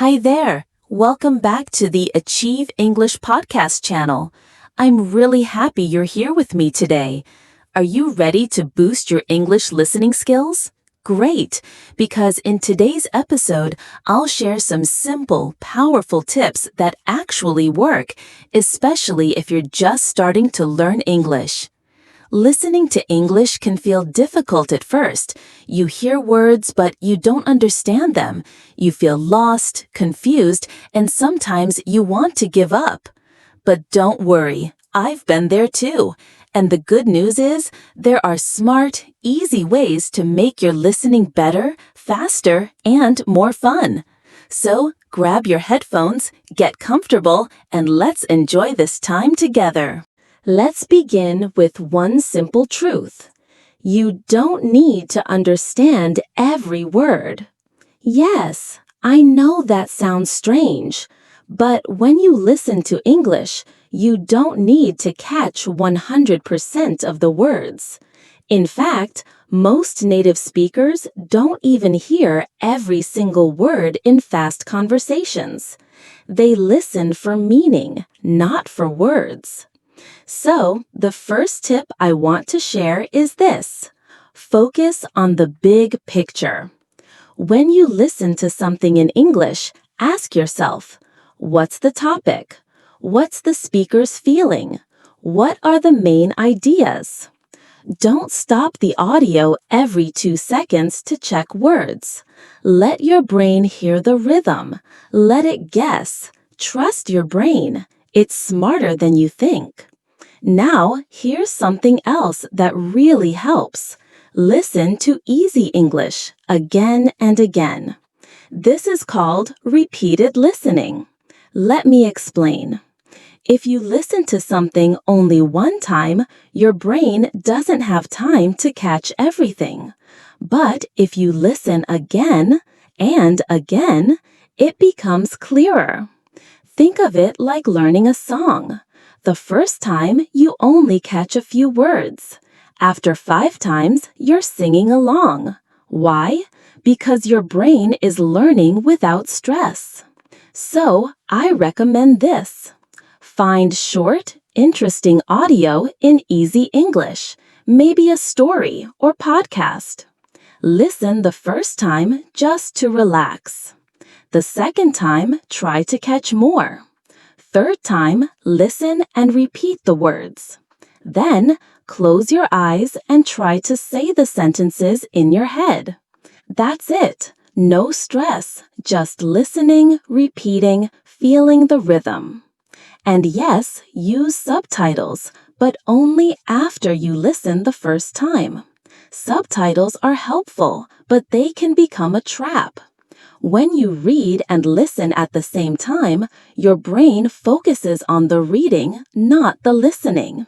Hi there. Welcome back to the Achieve English podcast channel. I'm really happy you're here with me today. Are you ready to boost your English listening skills? Great, because in today's episode, I'll share some simple, powerful tips that actually work, especially if you're just starting to learn English. Listening to English can feel difficult at first. You hear words, but you don't understand them. You feel lost, confused, and sometimes you want to give up. But don't worry, I've been there too. And the good news is, there are smart, easy ways to make your listening better, faster, and more fun. So, grab your headphones, get comfortable, and let's enjoy this time together. Let's begin with one simple truth. You don't need to understand every word. Yes, I know that sounds strange, but when you listen to English, you don't need to catch 100% of the words. In fact, most native speakers don't even hear every single word in fast conversations. They listen for meaning, not for words. So, the first tip I want to share is this. Focus on the big picture. When you listen to something in English, ask yourself, what's the topic? What's the speaker's feeling? What are the main ideas? Don't stop the audio every 2 seconds to check words. Let your brain hear the rhythm. Let it guess. Trust your brain. It's smarter than you think. Now, here's something else that really helps. Listen to easy English again and again. This is called repeated listening. Let me explain. If you listen to something only one time, your brain doesn't have time to catch everything. But if you listen again and again, it becomes clearer. Think of it like learning a song. The first time, you only catch a few words. After 5 times, you're singing along. Why? Because your brain is learning without stress. So, I recommend this. Find short, interesting audio in easy English, maybe a story or podcast. Listen the first time just to relax. The second time, try to catch more. Third time, listen and repeat the words. Then, close your eyes and try to say the sentences in your head. That's it. No stress, just listening, repeating, feeling the rhythm. And yes, use subtitles, but only after you listen the first time. Subtitles are helpful, but they can become a trap. When you read and listen at the same time, your brain focuses on the reading, not the listening.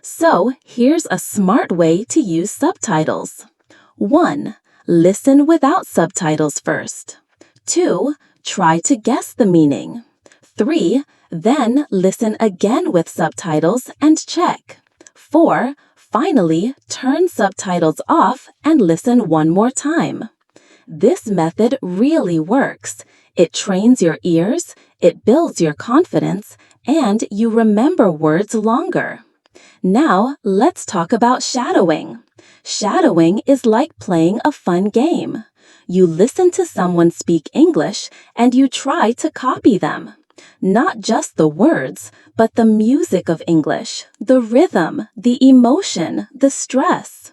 So, here's a smart way to use subtitles. 1. Listen without subtitles first. 2. Try to guess the meaning. 3. Then listen again with subtitles and check. 4. Finally, turn subtitles off and listen one more time. This method really works. It trains your ears, it builds your confidence, and you remember words longer. Now, let's talk about shadowing. Shadowing is like playing a fun game. You listen to someone speak English and you try to copy them. Not just the words, but the music of English, the rhythm, the emotion, the stress.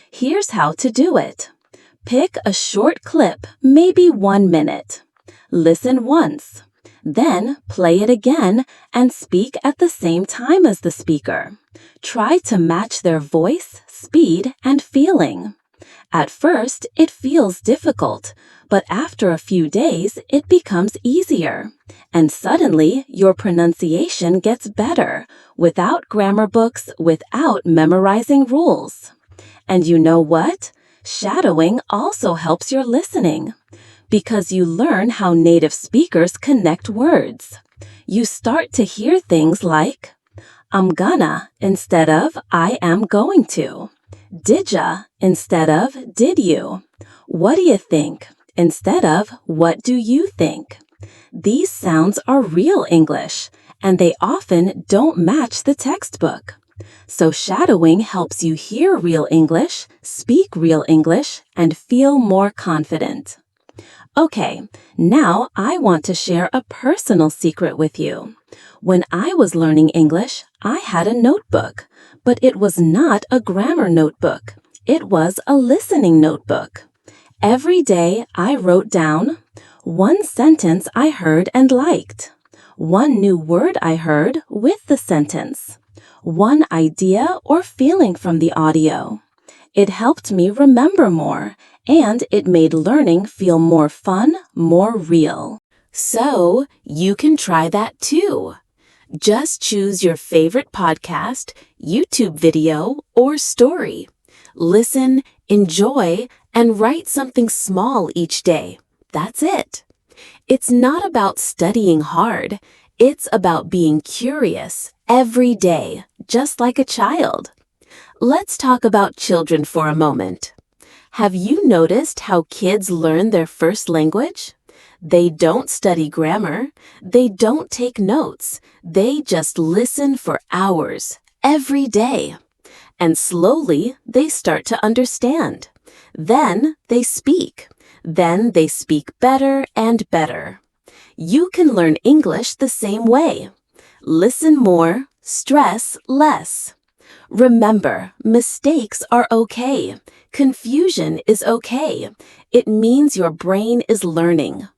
Here's how to do it. Pick a short clip, maybe 1 minute. Listen once. Then play it again and speak at the same time as the speaker. Try to match their voice, speed, and feeling. At first, it feels difficult, but after a few days, it becomes easier. And suddenly, your pronunciation gets better, without grammar books, without memorizing rules. And you know what? Shadowing also helps your listening, because you learn how native speakers connect words. You start to hear things like, I'm gonna instead of I am going to. Didya instead of did you. What do you think instead of what do you think. These sounds are real English, and they often don't match the textbook. So shadowing helps you hear real English, speak real English, and feel more confident. Okay, now I want to share a personal secret with you. When I was learning English, I had a notebook, but it was not a grammar notebook. It was a listening notebook. Every day I wrote down one sentence I heard and liked, one new word I heard with the sentence, one idea or feeling from the audio. It helped me remember more, and it made learning feel more fun, more real. So, you can try that too. Just choose your favorite podcast, YouTube video, or story. Listen, enjoy, and write something small each day. That's it. It's not about studying hard. It's about being curious every day, just like a child. Let's talk about children for a moment. Have you noticed how kids learn their first language? They don't study grammar. They don't take notes. They just listen for hours, every day. And slowly, they start to understand. Then they speak. Then they speak better and better. You can learn English the same way. Listen more, stress less. Remember, mistakes are okay. Confusion is okay. It means your brain is learning.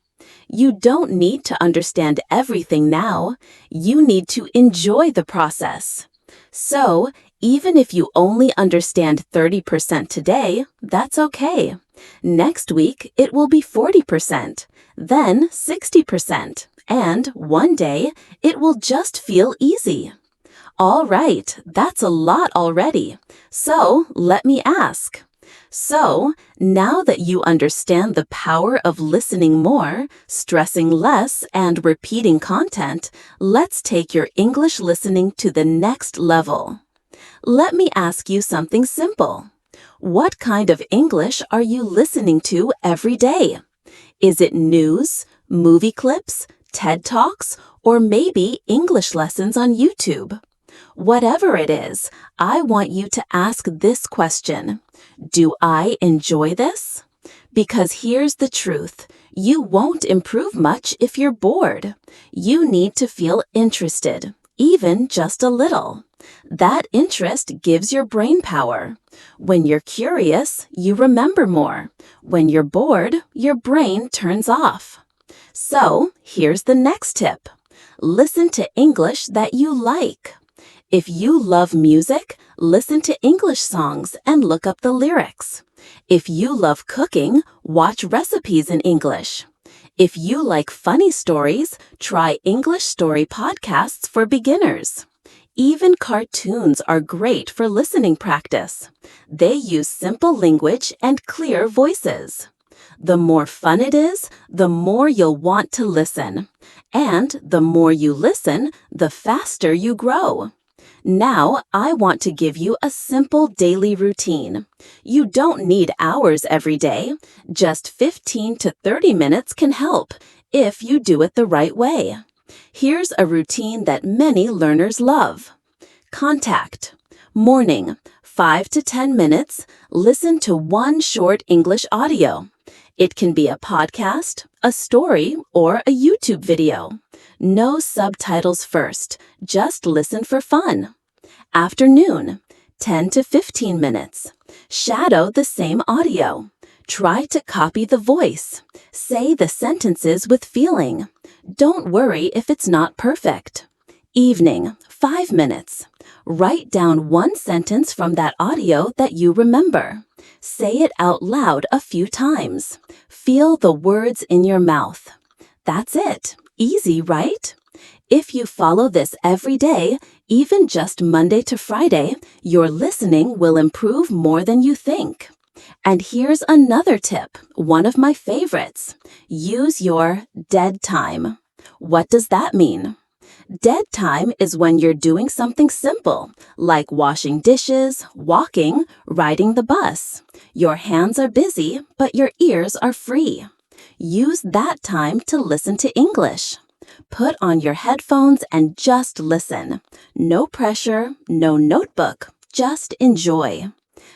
You don't need to understand everything now. You need to enjoy the process. So, even if you only understand 30% today, that's okay. Next week, it will be 40%, then 60%, and one day, it will just feel easy. All right, that's a lot already. So, let me ask. So, now that you understand the power of listening more, stressing less, and repeating content, let's take your English listening to the next level. Let me ask you something simple. What kind of English are you listening to every day? Is it news, movie clips, TED Talks, or maybe English lessons on YouTube? Whatever it is, I want you to ask this question. Do I enjoy this? Because here's the truth. You won't improve much if you're bored. You need to feel interested, even just a little. That interest gives your brain power. When you're curious, you remember more. When you're bored, your brain turns off. So, here's the next tip. Listen to English that you like. If you love music, listen to English songs and look up the lyrics. If you love cooking, watch recipes in English. If you like funny stories, try English story podcasts for beginners. Even cartoons are great for listening practice. They use simple language and clear voices. The more fun it is, the more you'll want to listen. And the more you listen, the faster you grow. Now, I want to give you a simple daily routine. You don't need hours every day. Just 15 to 30 minutes can help if you do it the right way. Here's a routine that many learners love. Contact. Morning, 5 to 10 minutes, listen to one short English audio. It can be a podcast, a story, or a YouTube video. No subtitles first, just listen for fun. Afternoon, 10 to 15 minutes. Shadow the same audio. Try to copy the voice. Say the sentences with feeling. Don't worry if it's not perfect. Evening, 5 minutes. Write down one sentence from that audio that you remember. Say it out loud a few times. Feel the words in your mouth. That's it. Easy, right? If you follow this every day, even just Monday to Friday, your listening will improve more than you think. And here's another tip, one of my favorites. Use your dead time. What does that mean? Dead time is when you're doing something simple, like washing dishes, walking, riding the bus. Your hands are busy, but your ears are free. Use that time to listen to English. Put on your headphones and just listen. No pressure, no notebook, just enjoy.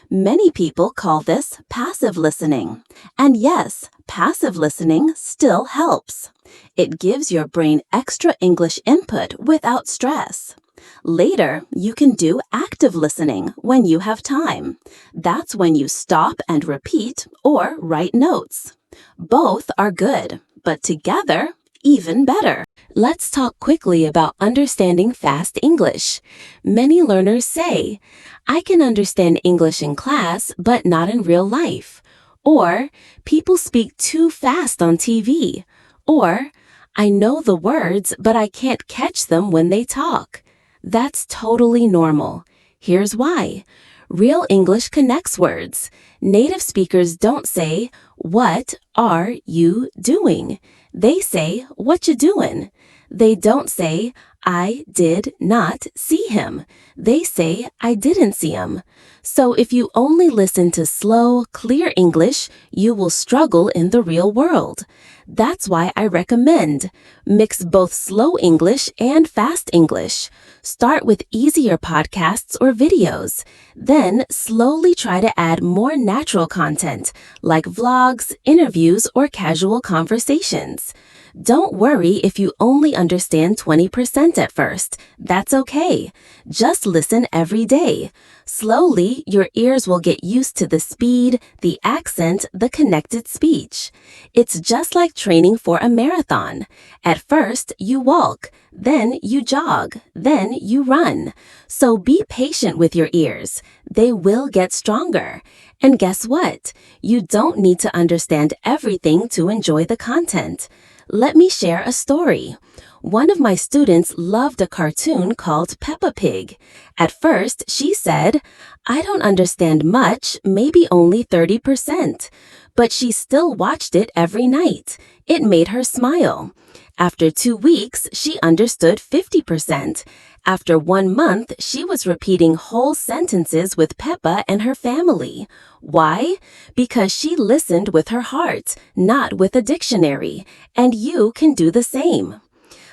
Many people call this passive listening. And yes, passive listening still helps. It gives your brain extra English input without stress. Later, you can do active listening when you have time. That's when you stop and repeat or write notes. Both are good, but together, even better. Let's talk quickly about understanding fast English. Many learners say, I can understand English in class, but not in real life. Or, people speak too fast on TV. Or, I know the words, but I can't catch them when they talk. That's totally normal. Here's why. Real English connects words. Native speakers don't say, what are you doing? They say, what you doing? They don't say, I did not see him. They say, I didn't see him. So if you only listen to slow, clear English, you will struggle in the real world. That's why I recommend mix both slow English and fast English. Start with easier podcasts or videos. Then slowly try to add more natural content, like vlogs, interviews, or casual conversations. Don't worry if you only understand 20% at first. That's okay. Just listen every day. Slowly, your ears will get used to the speed, the accent, the connected speech. It's just like training for a marathon. At first, you walk, then you jog, then you run. So be patient with your ears. They will get stronger. And guess what? You don't need to understand everything to enjoy the content. Let me share a story. One of my students loved a cartoon called Peppa Pig. At first, she said, I don't understand much, maybe only 30%. But she still watched it every night. It made her smile. After 2 weeks, she understood 50%. After 1 month, she was repeating whole sentences with Peppa and her family. Why? Because she listened with her heart, not with a dictionary. And you can do the same.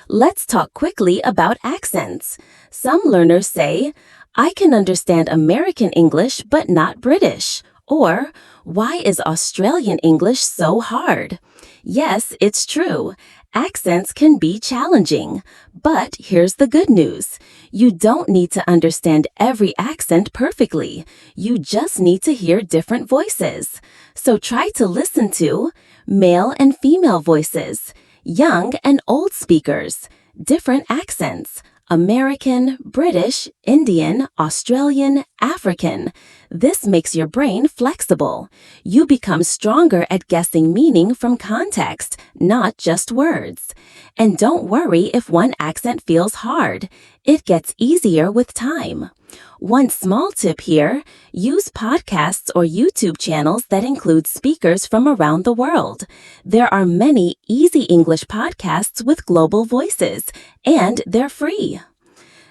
Let's talk quickly about accents. Some learners say, I can understand American English but not British. Or, why is Australian English so hard? Yes, it's true. Accents can be challenging. But here's the good news. You don't need to understand every accent perfectly. You just need to hear different voices. So try to listen to male and female voices, young and old speakers, different accents, American, British, Indian, Australian, African. This makes your brain flexible. You become stronger at guessing meaning from context, not just words. And don't worry if one accent feels hard. It gets easier with time. One small tip here, use podcasts or YouTube channels that include speakers from around the world. There are many easy English podcasts with global voices, and they're free.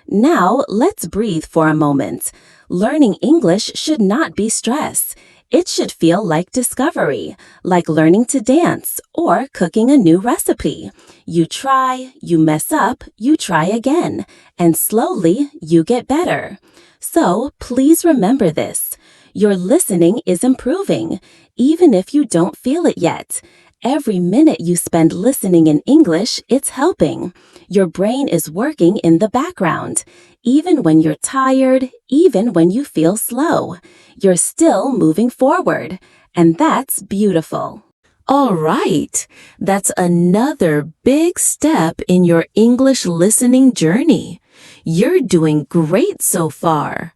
Now, let's breathe for a moment. Learning English should not be stress. It should feel like discovery, like learning to dance or cooking a new recipe. You try, you mess up, you try again, and slowly you get better. So please remember this. Your listening is improving, even if you don't feel it yet. Every minute you spend listening in English, it's helping. Your brain is working in the background. Even when you're tired, even when you feel slow, you're still moving forward. And that's beautiful. All right, that's another big step in your English listening journey. You're doing great so far.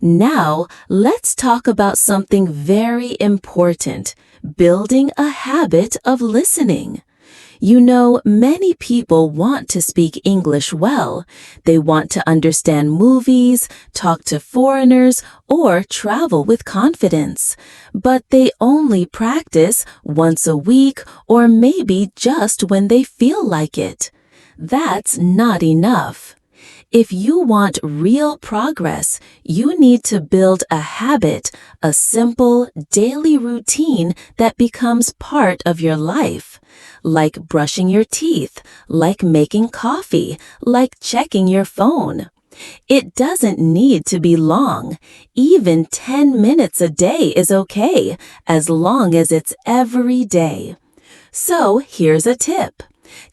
Now, let's talk about something very important, building a habit of listening. You know, many people want to speak English well. They want to understand movies, talk to foreigners, or travel with confidence. But they only practice once a week or maybe just when they feel like it. That's not enough. If you want real progress, you need to build a habit, a simple daily routine that becomes part of your life. like brushing your teeth, like making coffee, like checking your phone. It doesn't need to be long. Even 10 minutes a day is okay, as long as it's every day. So here's a tip.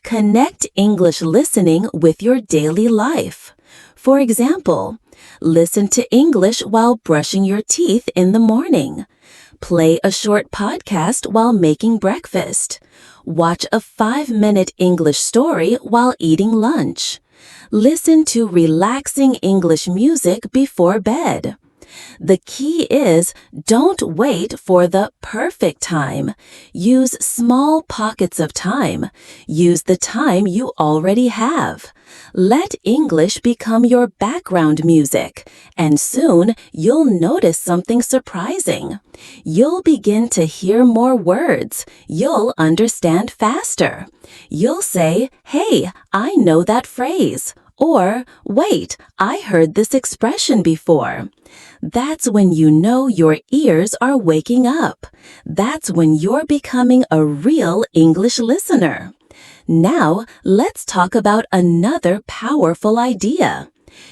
Connect English listening with your daily life. For example, listen to English while brushing your teeth in the morning. Play a short podcast while making breakfast. Watch a 5-minute English story while eating lunch. Listen to relaxing English music before bed. The key is don't wait for the perfect time. Use small pockets of time. Use the time you already have. Let English become your background music, and soon you'll notice something surprising. You'll begin to hear more words. You'll understand faster. You'll say, "Hey, I know that phrase." Or, "Wait, I heard this expression before." That's when you know your ears are waking up. That's when you're becoming a real English listener. Now, let's talk about another powerful idea.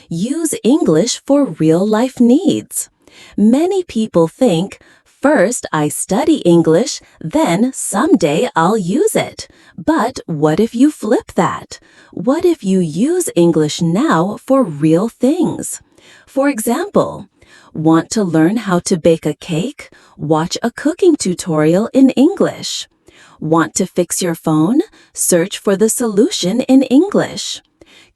Use English for real-life needs. Many people think, first I study English, then someday I'll use it. But what if you flip that? What if you use English now for real things? For example, want to learn how to bake a cake? Watch a cooking tutorial in English. Want to fix your phone? Search for the solution in English.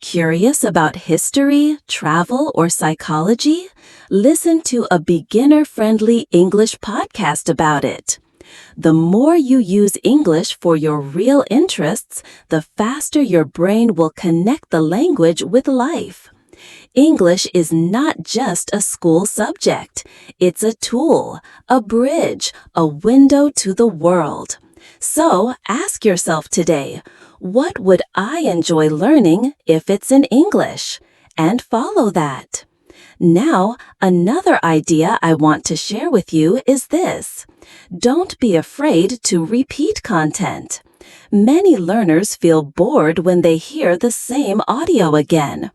Curious about history, travel, or psychology? Listen to a beginner-friendly English podcast about it. The more you use English for your real interests, the faster your brain will connect the language with life. English is not just a school subject. It's a tool, a bridge, a window to the world. So ask yourself today, what would I enjoy learning if it's in English? And follow that. Now, another idea I want to share with you is this. Don't be afraid to repeat content. Many learners feel bored when they hear the same audio again.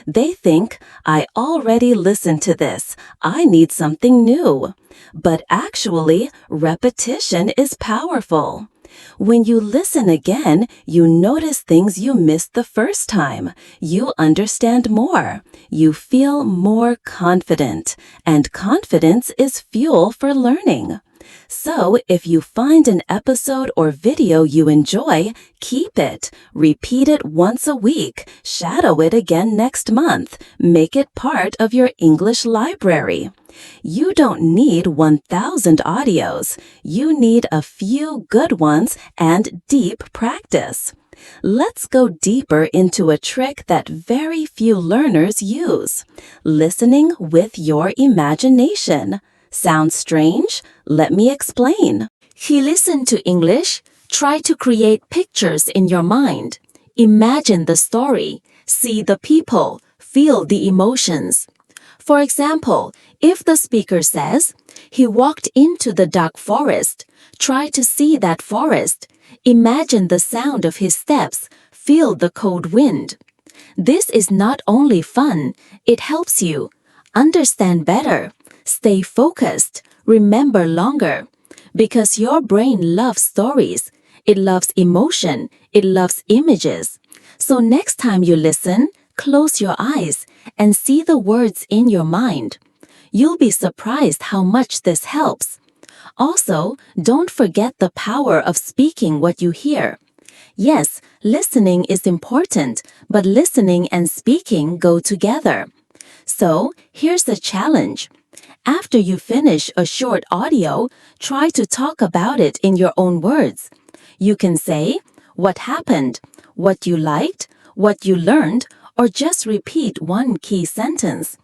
They think, I already listened to this. I need something new. But actually, repetition is powerful. When you listen again, you notice things you missed the first time. You understand more. You feel more confident. And confidence is fuel for learning. So, if you find an episode or video you enjoy, keep it. Repeat it once a week. Shadow it again next month. Make it part of your English library. You don't need 1,000 audios. You need a few good ones and deep practice. Let's go deeper into a trick that very few learners use. Listening with your imagination. Sounds strange? Let me explain. He listened to English. Try to create pictures in your mind. Imagine the story. See the people. Feel the emotions. For example, if the speaker says, he walked into the dark forest, try to see that forest. Imagine the sound of his steps. Feel the cold wind. This is not only fun, it helps you understand better, stay focused, remember longer. Because your brain loves stories. It loves emotion. It loves images. So next time you listen, close your eyes and see the words in your mind. You'll be surprised how much this helps. Also, don't forget the power of speaking what you hear. Yes, listening is important, but listening and speaking go together. So, here's the challenge. After you finish a short audio, try to talk about it in your own words. You can say what happened, what you liked, what you learned, or just repeat one key sentence.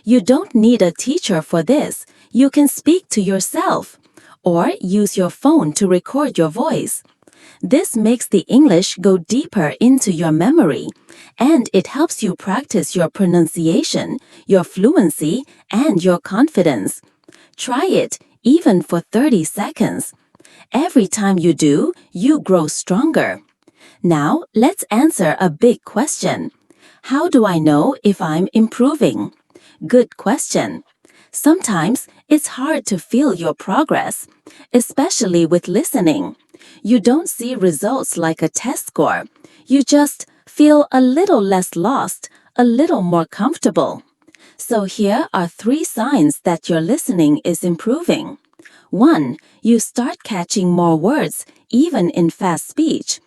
You don't need a teacher for this. You can speak to yourself or use your phone to record your voice. This makes the English go deeper into your memory, and it helps you practice your pronunciation, your fluency, and your confidence. Try it, even for 30 seconds. Every time you do, you grow stronger. Now, let's answer a big question. How do I know if I'm improving? Good question. Sometimes it's hard to feel your progress, especially with listening. You don't see results like a test score. You just feel a little less lost, a little more comfortable. So here are 3 signs that your listening is improving. 1. You start catching more words, even in fast speech.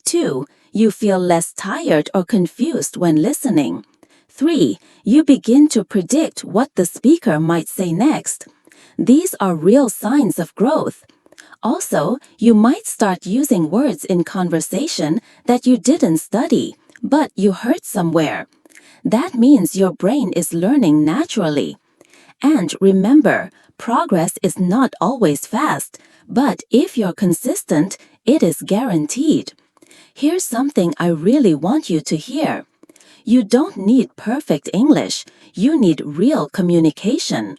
2. You feel less tired or confused when listening. 3. You begin to predict what the speaker might say next. These are real signs of growth. Also, you might start using words in conversation that you didn't study, but you heard somewhere. That means your brain is learning naturally. And remember, progress is not always fast, but if you're consistent, it is guaranteed. Here's something I really want you to hear. You don't need perfect English, you need real communication.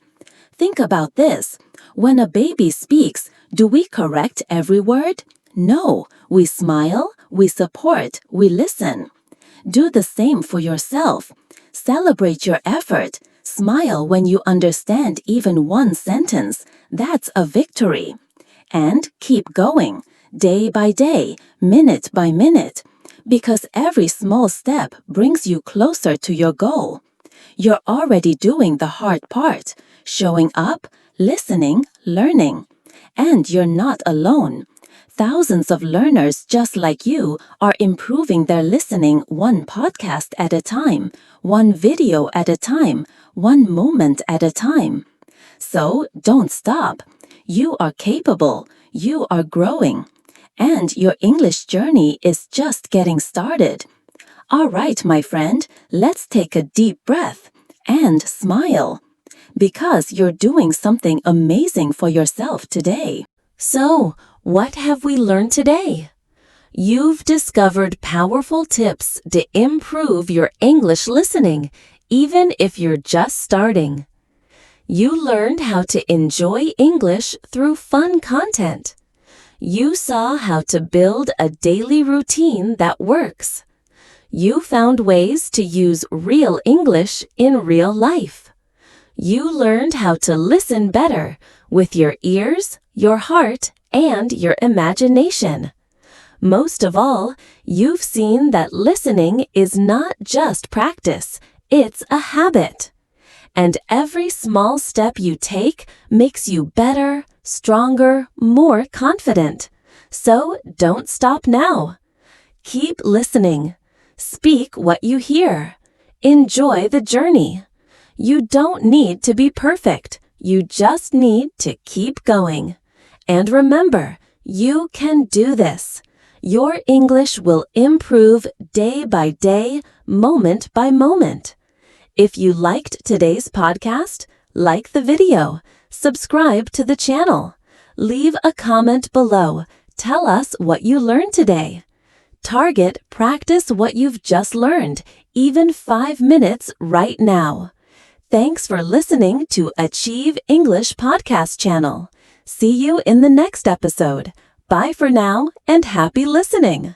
Think about this. When a baby speaks, do we correct every word? No, we smile, we support, we listen. Do the same for yourself. Celebrate your effort. Smile when you understand even one sentence. That's a victory. And keep going, day by day, minute by minute, because every small step brings you closer to your goal. You're already doing the hard part, showing up, listening, learning. And you're not alone. Thousands of learners just like you are improving their listening one podcast at a time, one video at a time, one moment at a time. So don't stop. You are capable. You are growing. And your English journey is just getting started. All right, my friend, let's take a deep breath and smile, because you're doing something amazing for yourself today. So, what have we learned today? You've discovered powerful tips to improve your English listening, even if you're just starting. You learned how to enjoy English through fun content. You saw how to build a daily routine that works. You found ways to use real English in real life. You learned how to listen better with your ears, your heart, and your imagination. Most of all, you've seen that listening is not just practice, it's a habit. And every small step you take makes you better, stronger, more confident. So don't stop now. Keep listening. Speak what you hear. Enjoy the journey. You don't need to be perfect. You just need to keep going. And remember, you can do this. Your English will improve day by day, moment by moment. If you liked today's podcast, like the video, subscribe to the channel. Leave a comment below. Tell us what you learned today. Target practice what you've just learned, even 5 minutes right now. Thanks for listening to Achieve English Podcast channel. See you in the next episode. Bye for now and happy listening.